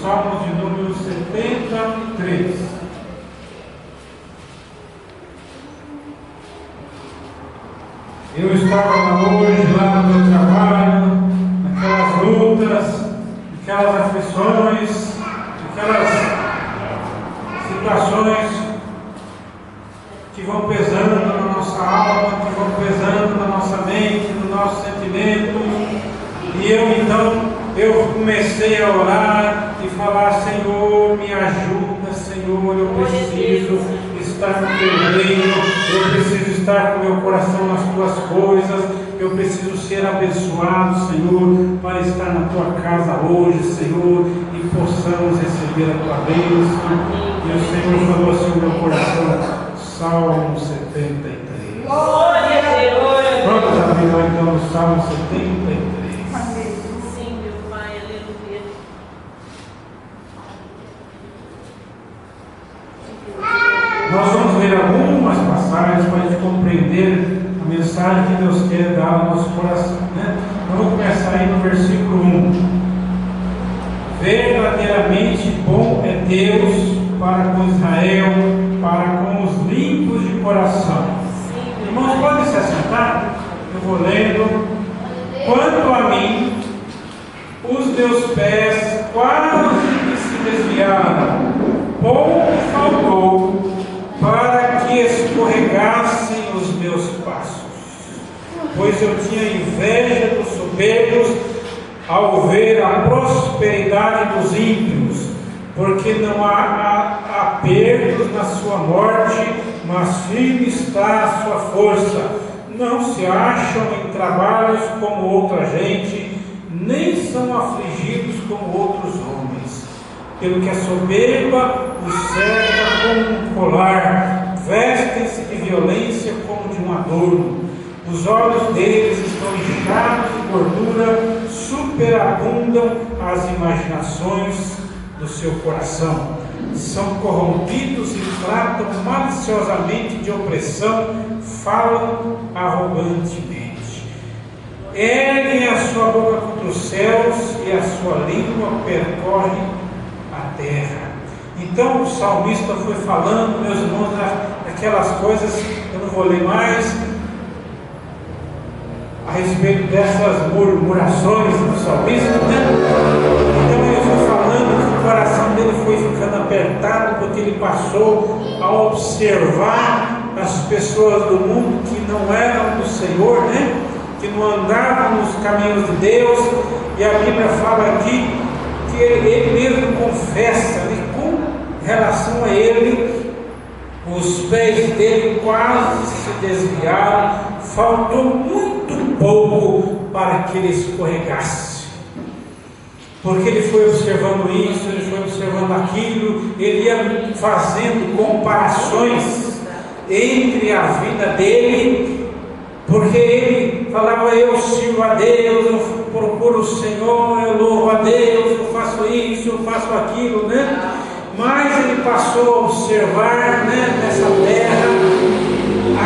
Salmos de número 73. Eu estava hoje lá no meu trabalho, naquelas lutas, naquelas aflições, naquelas situações que vão pesando na nossa alma, que vão pesando na nossa mente, no nosso sentimento. E eu comecei a orar e falar: Senhor, me ajuda, Senhor, eu preciso estar no teu reino, eu preciso estar com meu coração nas tuas coisas, eu preciso ser abençoado, Senhor, para estar na tua casa hoje, Senhor, e possamos receber a tua bênção. E o Senhor falou assim no meu coração, Salmo 73. Glória a Deus. Vamos abrir então o Salmo 73. Sim, meu Pai, aleluia. Nós vamos ver algumas passagens para a gente compreender a mensagem que Deus quer dar ao nosso coração, né? Vamos começar aí no versículo 1. Verdadeiramente bom é Deus para com Israel, para com os limpos de coração. Irmãos, podem se assentar? Eu vou lendo. Quanto a mim, os meus pés quase que se desviaram, pouco faltou para que escorregassem os meus passos, pois eu tinha inveja dos soberbos ao ver a prosperidade dos ímpios, porque não há apertos na sua morte, mas firme está a sua força. Não se acham em trabalhos como outra gente, nem são afligidos como outros homens. Pelo que a soberba os cerca como um colar, vestem-se de violência como de um adorno. Os olhos deles estão inchados de gordura, superabundam as imaginações do seu coração. São corrompidos e tratam maliciosamente de opressão, falam arrogantemente. Erguem a sua boca contra os céus e a sua língua percorre a terra. Então o salmista foi falando, meus irmãos, daquelas coisas, eu não vou ler mais, a respeito dessas murmurações do salmista, né? Então ele foi falando que o coração dele foi ficando apertado, porque ele passou a observar as pessoas do mundo que não eram do Senhor, né? Que não andavam nos caminhos de Deus, e a Bíblia fala aqui que ele mesmo confessa, né? Com relação a ele, os pés dele quase se desviaram, faltou muito pouco para que ele escorregasse, porque ele foi observando isso, ele foi observando aquilo, ele ia fazendo comparações entre a vida dele, porque ele falava: eu sirvo a Deus, eu procuro o Senhor, eu louvo a Deus, eu faço isso, eu faço aquilo, né? Mas ele passou a observar, né, nessa terra,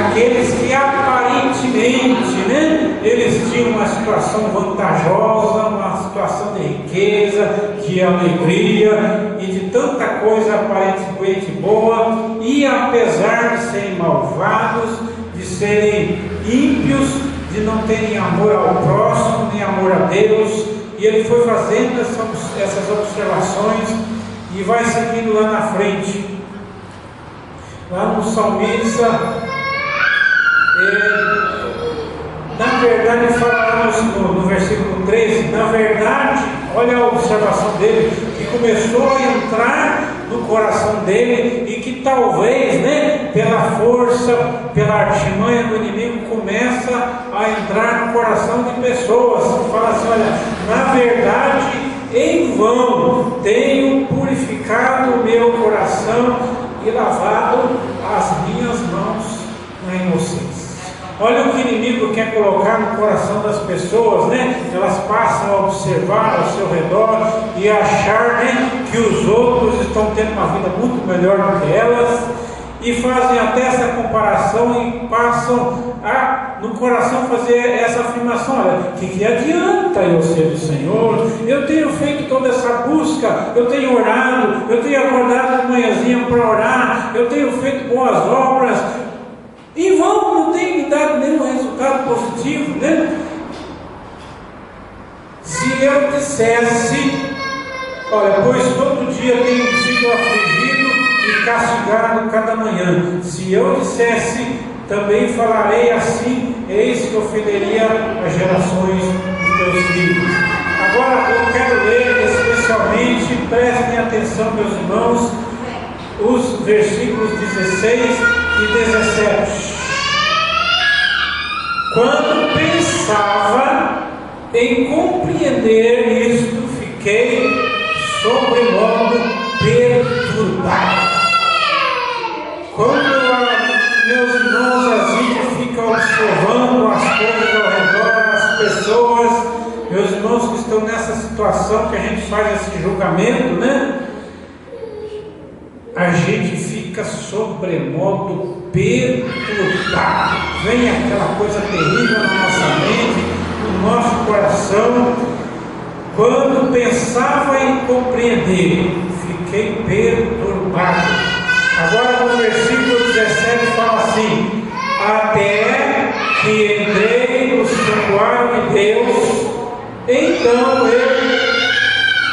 aqueles que aparentemente, né, eles tinham uma situação vantajosa, uma situação de riqueza, de alegria e de tanta coisa aparentemente boa, e apesar de serem malvados, de serem ímpios, de não terem amor ao próximo, nem amor a Deus, e ele foi fazendo essas observações. E vai seguindo lá na frente, lá no salmista, na verdade, fala no versículo 13, na verdade, olha a observação dele, que começou a entrar no coração dele, e que talvez, né, pela força, pela artimanha do inimigo, começa a entrar no coração de pessoas, que fala assim: olha, na verdade, em vão tenho purificado o meu coração e lavado as minhas mãos na inocência. Olha o que o inimigo quer colocar no coração das pessoas, né? Elas passam a observar ao seu redor e achar, né, que os outros estão tendo uma vida muito melhor do que elas, e fazem até essa comparação e passam a, no coração, fazer essa afirmação: olha, que adianta eu ser do Senhor? Eu tenho feito toda essa busca eu tenho orado, eu tenho acordado de manhãzinha para orar, eu tenho feito boas obras, em vão, não tem me dado nenhum resultado positivo, né? Se eu dissesse, olha, pois todo dia tenho sido afligido e castigado cada manhã, se eu dissesse, também falarei assim, eis que ofenderia as gerações dos teus filhos. Agora eu quero ler especialmente, prestem atenção, meus irmãos, os versículos 16 e 17. Quando pensava em compreender isto, fiquei sobremodo perturbado. Quando meus irmãos, a gente fica observando as coisas ao redor, as pessoas, meus irmãos que estão nessa situação que a gente faz esse julgamento, né? A gente fica sobremodo perturbado. Vem aquela coisa terrível na nossa mente, no nosso coração. Quando pensava em compreender, fiquei perturbado. Agora no versículo 17 fala assim: até que entrei no santuário de Deus, então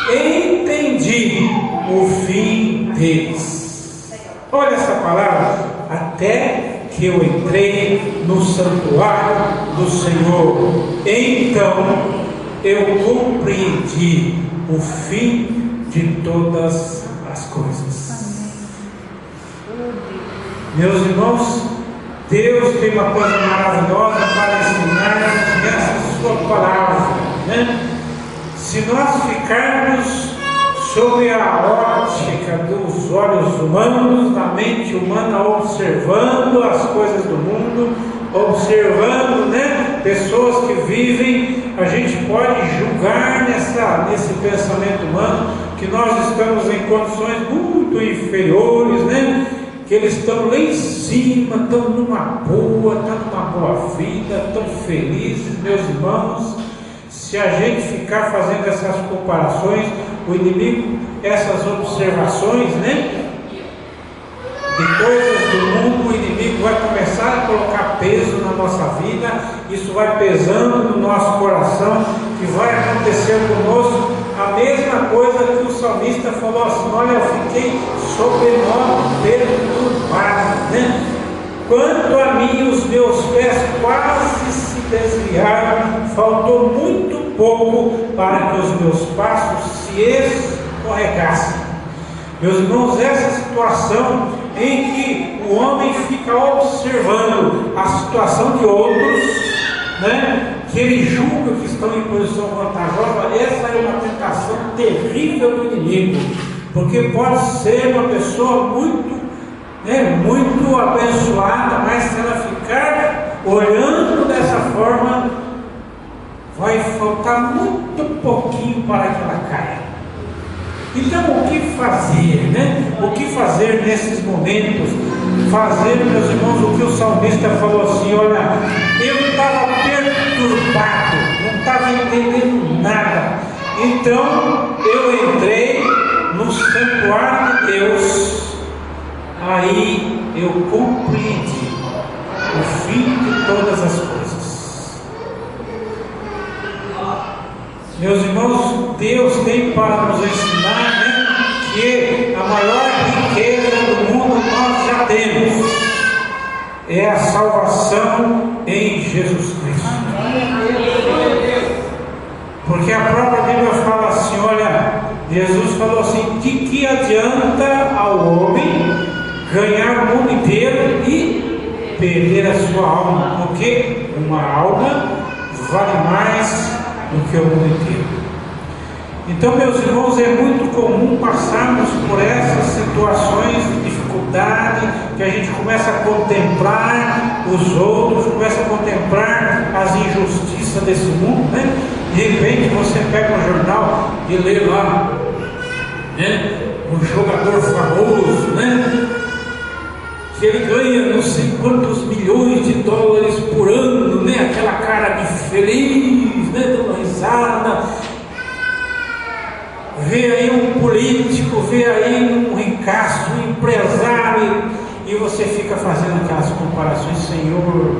eu entendi o fim deles. Olha essa palavra, até que eu entrei no santuário do Senhor, então eu compreendi o fim de todas as coisas. Meus irmãos, Deus tem uma coisa maravilhosa para ensinar-nos nessa sua palavra, né? Se nós ficarmos sob a ótica dos olhos humanos, da mente humana, observando as coisas do mundo, observando, né, pessoas que vivem, a gente pode julgar nesse pensamento humano que nós estamos em condições muito inferiores, né? Que eles estão lá em cima, estão numa boa, estão numa boa vida, estão felizes, meus irmãos. Se a gente ficar fazendo essas comparações, o inimigo, essas observações, né, de coisas do mundo, o inimigo vai começar a colocar peso na nossa vida, isso vai pesando no nosso coração, que vai acontecer conosco a mesma coisa que o salmista falou assim: olha, eu fiquei sobremodo perturbado, né? Quanto a mim, os meus pés quase se desviaram, faltou muito pouco para que os meus passos se escorregassem. Meus irmãos, essa situação em que o homem fica observando a situação de outros, né, que ele julga que estão em posição vantajosa, essa é uma tentação terrível do inimigo, porque pode ser uma pessoa muito abençoada, mas se ela ficar olhando dessa forma, vai faltar muito pouquinho para que ela caia. Então, o que fazer, né? O que fazer nesses momentos? Fazer, meus irmãos, o que o salmista falou assim: olha, eu estava perturbado, não estava entendendo nada. Então, eu entrei no santuário de Deus, aí eu compreendi o fim de todas as coisas. Meus irmãos, Deus tem para nos ensinar, né, que a maior riqueza do mundo nós já temos, é a salvação em Jesus Cristo. Porque a própria Bíblia fala assim, olha, Jesus falou assim: de que adianta ao homem ganhar o mundo inteiro e perder a sua alma? Porque uma alma vale mais do que o mundo inteiro. Então, meus irmãos, é muito comum passarmos por essas situações de dificuldade, que a gente começa a contemplar os outros, começa a contemplar as injustiças desse mundo, né? De repente você pega um jornal e lê lá, né, um jogador famoso, né, que ele ganha não sei quantos milhões de dólares por ano, né? Aquela cara de feliz, né? Dando risada. vê aí um político, vê aí um ricaço, um empresário, e você fica fazendo aquelas comparações. Senhor,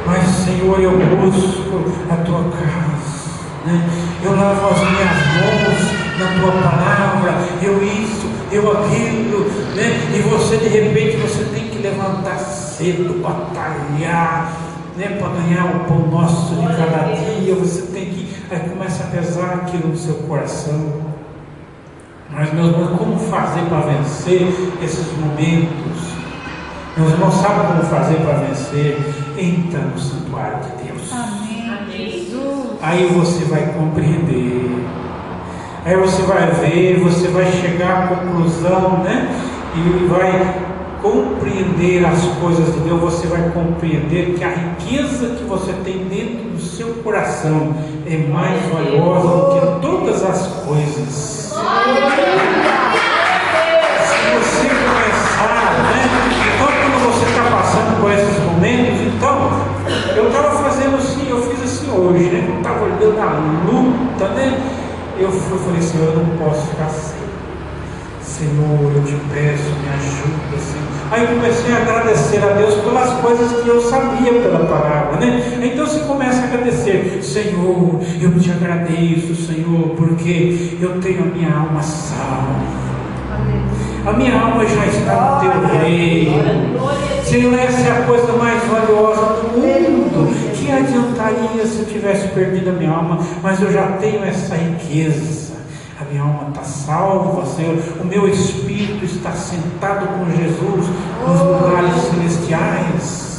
mas Senhor, eu busco a tua casa, né? Eu lavo as minhas mãos na tua palavra, eu isso, eu aquilo, né? E você, de repente, você tem que levantar cedo, batalhar, né, para ganhar o pão nosso de cada dia. Você tem que, aí começa a pesar aquilo no seu coração. Mas, meus irmãos, como fazer para vencer esses momentos? Meus irmãos, sabem como fazer para vencer? Entra no santuário de Deus. Amém. Aí você vai compreender, aí você vai ver, você vai chegar à conclusão, né? E vai compreender as coisas de Deus. Você vai compreender que a riqueza que você tem dentro do seu coração é mais valiosa do que todas as coisas. Se você começar, né? Então, quando você está passando por esses momentos, então, eu estava fazendo assim, eu fiz assim hoje, né? Eu estava olhando a luta, né? Eu falei, Senhor, eu não posso ficar assim. Senhor, eu te peço, me ajuda, Senhor. Aí eu comecei a agradecer a Deus pelas coisas que eu sabia pela palavra, né? Então você começa a agradecer. Senhor, eu te agradeço, Senhor, porque eu tenho a minha alma salva. A minha alma já está no teu reino. Senhor, essa é a coisa mais valiosa do mundo. Que adiantaria se eu tivesse perdido a minha alma? Mas eu já tenho essa riqueza. A minha alma está salva, Senhor. O meu espírito está sentado com Jesus nos lugares celestiais.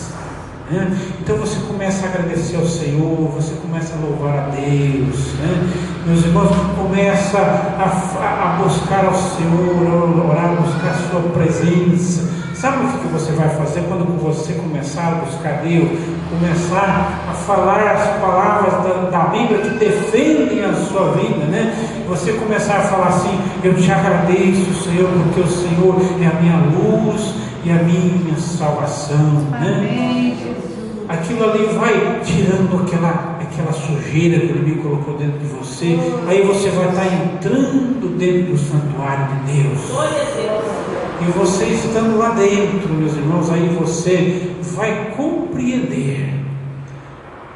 Então você começa a agradecer ao Senhor, você começa a louvar a Deus, né? Meus irmãos, começa a buscar ao Senhor, a orar, a buscar a sua presença. Sabe o que você vai fazer quando você começar a buscar Deus? Começar a falar as palavras da Bíblia que defendem a sua vida, né? Você começar a falar assim: eu te agradeço, Senhor, porque o Senhor é a minha luz e a minha salvação, né? Aquilo ali vai tirando aquela sujeira que ele me colocou dentro de você. Aí você vai estar entrando dentro do santuário de Deus. E você estando lá dentro, meus irmãos, aí você vai compreender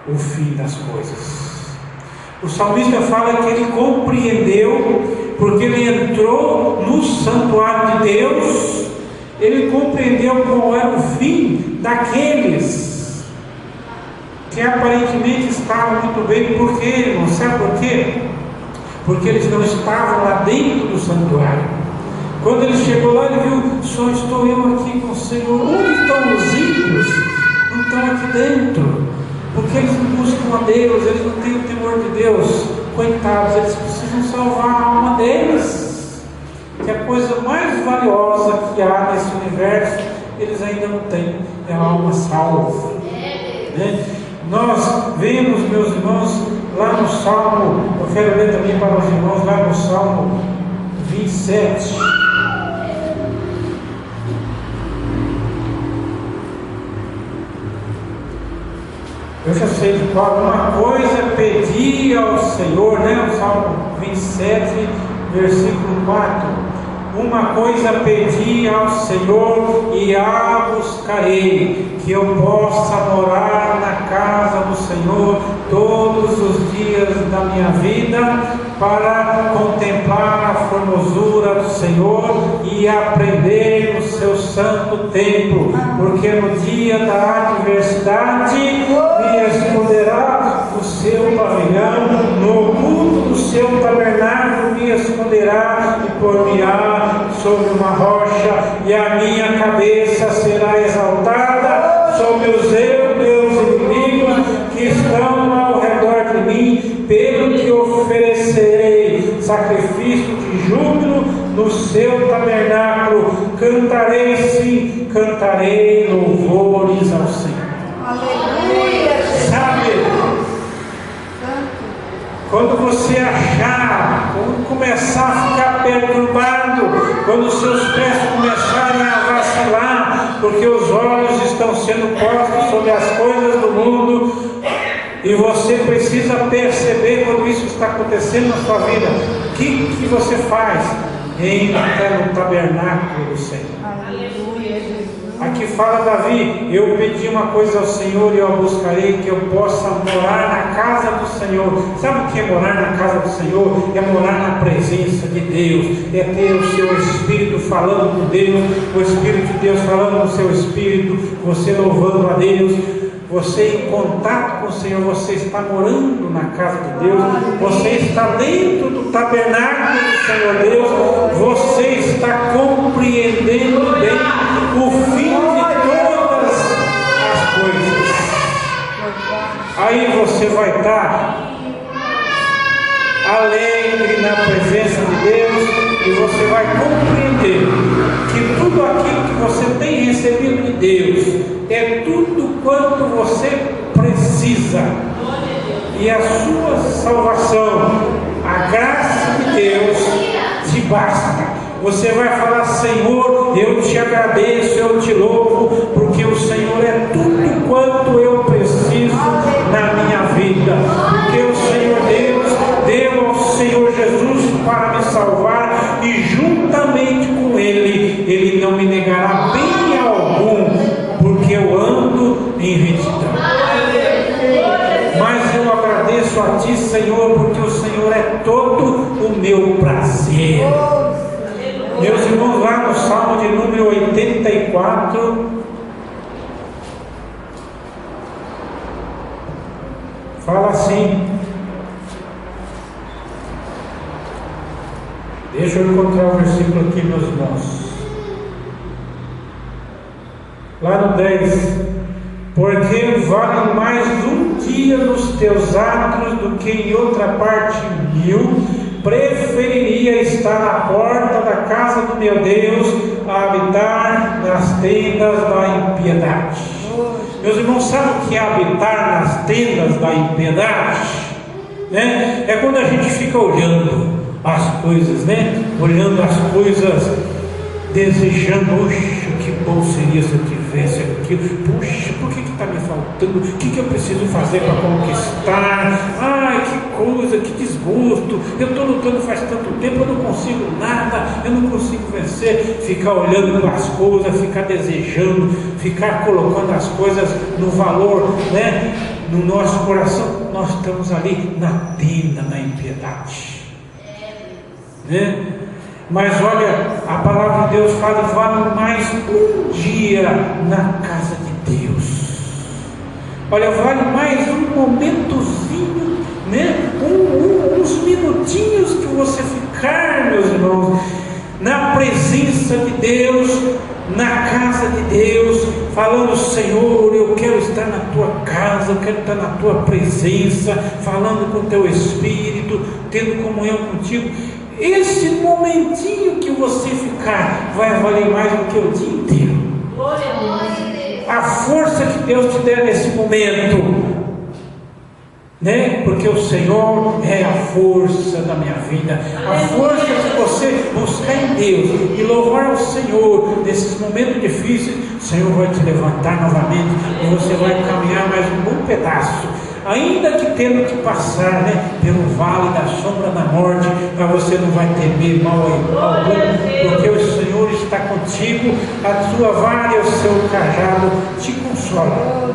o fim das coisas. O salmista fala que ele compreendeu, porque ele entrou no santuário de Deus. Ele compreendeu qual era o fim daqueles que aparentemente estavam muito bem. Por quê, irmão? Sabe por quê? Porque eles não estavam lá dentro do santuário. Quando ele chegou lá, ele viu: só estou eu aqui com o Senhor. Onde estão os ímpios? Não estão aqui dentro, porque eles não buscam a Deus, eles não têm o temor de Deus. Coitados, eles precisam salvar a alma deles, que a coisa mais valiosa que há nesse universo, eles ainda não têm, é a alma salva, né? Nós vemos, meus irmãos, lá no Salmo, eu quero ler também para os irmãos, lá no Salmo 27. Eu já sei de qual. Uma coisa pedi ao Senhor, né? O Salmo 27, versículo 4. Uma coisa pedi ao Senhor e a buscarei, que eu possa morar na casa do Senhor todos os dias da minha vida, para contemplar a formosura do Senhor e aprender no seu santo templo, porque no dia da adversidade me esconderá o seu pavilhão, no oculto do seu tabernáculo me esconderá e por-me-á sobre uma rocha, e a minha cabeça será exaltada sobre os meus inimigos que estão ao redor de mim, pelo que oferecerei sacrifício de júbilo no seu tabernáculo. Cantarei, sim, cantarei louvores ao Senhor. Aleluia. Sabe, quando você achar, quando começar a ficar perturbado, quando os seus pés começarem a vacilar, porque os olhos estão sendo postos sobre as coisas do mundo, e você precisa perceber quando isso está acontecendo na sua vida, que você faz? Entra até no tabernáculo do Senhor. Aleluia, Jesus. Aqui fala Davi: eu pedi uma coisa ao Senhor e eu a buscarei, que eu possa morar na casa do Senhor. Sabe o que é morar na casa do Senhor? É morar na presença de Deus, é ter o seu Espírito falando com Deus, o Espírito de Deus falando no seu Espírito, você louvando a Deus, você em contato com o Senhor, você está morando na casa de Deus, você está dentro do tabernáculo do Senhor Deus, você está compreendendo bem o fim de todas as coisas. Aí você vai estar alegre na presença de Deus e você vai compreender que tudo aquilo que você tem recebido de Deus é tudo quanto você precisa, e a sua salvação, a graça de Deus te basta. Você vai falar: Senhor, eu te agradeço, eu te louvo, porque o Senhor é tudo quanto eu preciso na minha vida, porque o Senhor Deus deu ao Senhor Jesus para me salvar, e juntamente com Ele não me negará bem algum, porque eu ando em retidão. Mas eu agradeço a Ti, Senhor, porque o Senhor é todo o meu prazer. Meus irmãos, lá no Salmo de número 84, fala assim, deixa eu encontrar o versículo aqui, meus irmãos. Lá no 10: porque vale mais um dia nos teus atos do que em outra parte 1000. Preferiria estar na porta da casa do meu Deus a habitar nas tendas da impiedade. Meus irmãos, sabem o que é habitar nas tendas da impiedade? Né? É quando a gente fica olhando as coisas, né? Olhando as coisas, desejando: puxa, que bom seria se eu tivesse aquilo, puxa, por que está me faltando, o que eu preciso fazer para conquistar, ai, que coisa, que desgosto, eu estou lutando faz tanto tempo, eu não consigo nada, eu não consigo vencer. Ficar olhando para as coisas, ficar desejando, ficar colocando as coisas no valor, né, no nosso coração. Nós estamos ali na tenda da impiedade, né? Mas olha, a palavra de Deus fala: vale mais um dia na casa de Deus. Olha, vale mais um momentozinho, né? Uns minutinhos que você ficar, meus irmãos, na presença de Deus, na casa de Deus, falando: Senhor, eu quero estar na tua casa, eu quero estar na tua presença, falando com o teu Espírito, tendo comunhão contigo. Esse momentinho que você ficar vai valer mais do que o dia inteiro. A força que Deus te der nesse momento, né? Porque o Senhor é a força da minha vida, a força de você buscar em Deus e louvar o Senhor nesses momentos difíceis. O Senhor vai te levantar novamente e você vai caminhar mais um bom pedaço, ainda que tendo que passar, né, pelo vale da sombra da morte, mas você não vai temer mal algum, porque o Senhor está contigo, a sua vara e o seu cajado te consolam.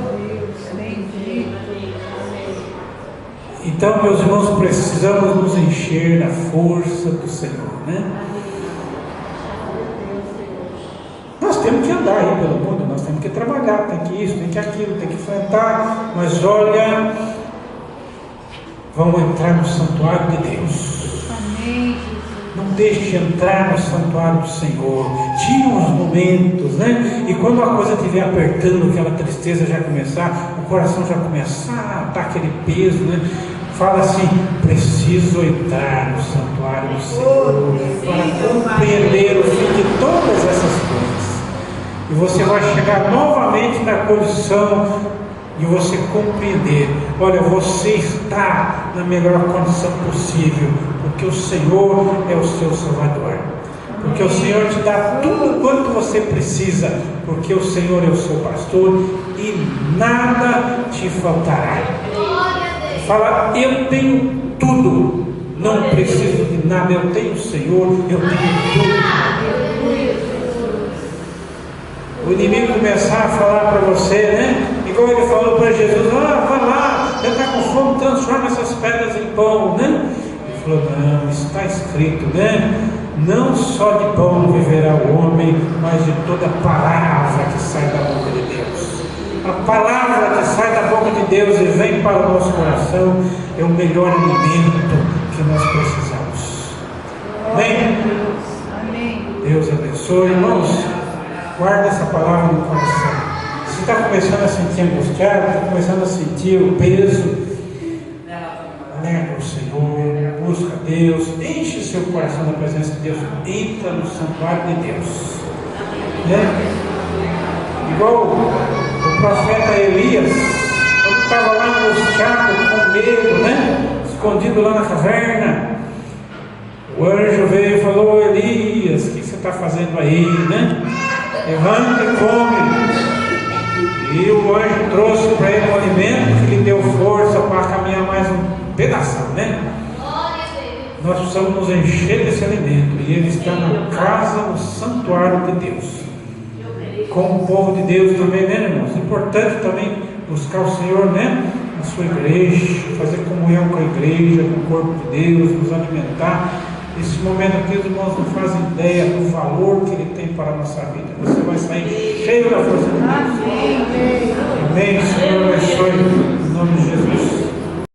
Então, meus irmãos, precisamos nos encher da força do Senhor, né? Nós temos que andar aí pelo mundo, nós temos que trabalhar, tem que isso, tem que aquilo, tem que enfrentar, mas olha, vamos entrar no santuário de Deus. Amém. Não deixe de entrar no santuário do Senhor. Tire uns momentos, né? E quando a coisa estiver apertando, aquela tristeza já começar, o coração já começar a dar aquele peso, né? Fala assim: preciso entrar no santuário do Senhor para compreender o fim de todas essas coisas. E você vai chegar novamente na condição de você compreender: olha, você está na melhor condição possível, porque o Senhor é o seu Salvador, porque o Senhor te dá tudo quanto você precisa, porque o Senhor é o seu pastor e nada te faltará. Fala: eu tenho tudo não preciso de nada, eu tenho o Senhor, eu tenho tudo. O inimigo começar a falar para você, né? Igual ele falou para Jesus: vai lá, você está com fome, transforma essas pedras em pão, né? Ele falou: não, está escrito, né? Não só de pão viverá o homem, mas de toda palavra que sai da boca de Deus. A palavra que sai da boca de Deus e vem para o nosso coração é o melhor alimento que nós precisamos. Amém? Deus abençoe, irmãos. Guarda essa palavra no coração. Se está começando a sentir angustiado, está começando a sentir o peso, lembra o Senhor, busca Deus, enche seu coração da presença de Deus, entra no santuário de Deus, né? Igual o profeta Elias, quando estava lá angustiado, com medo, né? Escondido lá na caverna, o anjo veio e falou: Elias, o que você está fazendo aí, né? Levanta e come. E o anjo trouxe para ele um alimento que lhe deu força para caminhar mais um pedaço, né? Nós precisamos nos encher desse alimento, e ele está na casa, no santuário de Deus, com o povo de Deus também, né, irmãos? É importante também buscar o Senhor, né? Na sua igreja, fazer comunhão com a igreja, com o corpo de Deus, nos alimentar. Nesse momento aqui, os irmãos não fazem ideia do valor que ele tem para a nossa vida. Você vai sair cheio da força de Deus. Amém. Amém. Senhor abençoe, em nome de Jesus.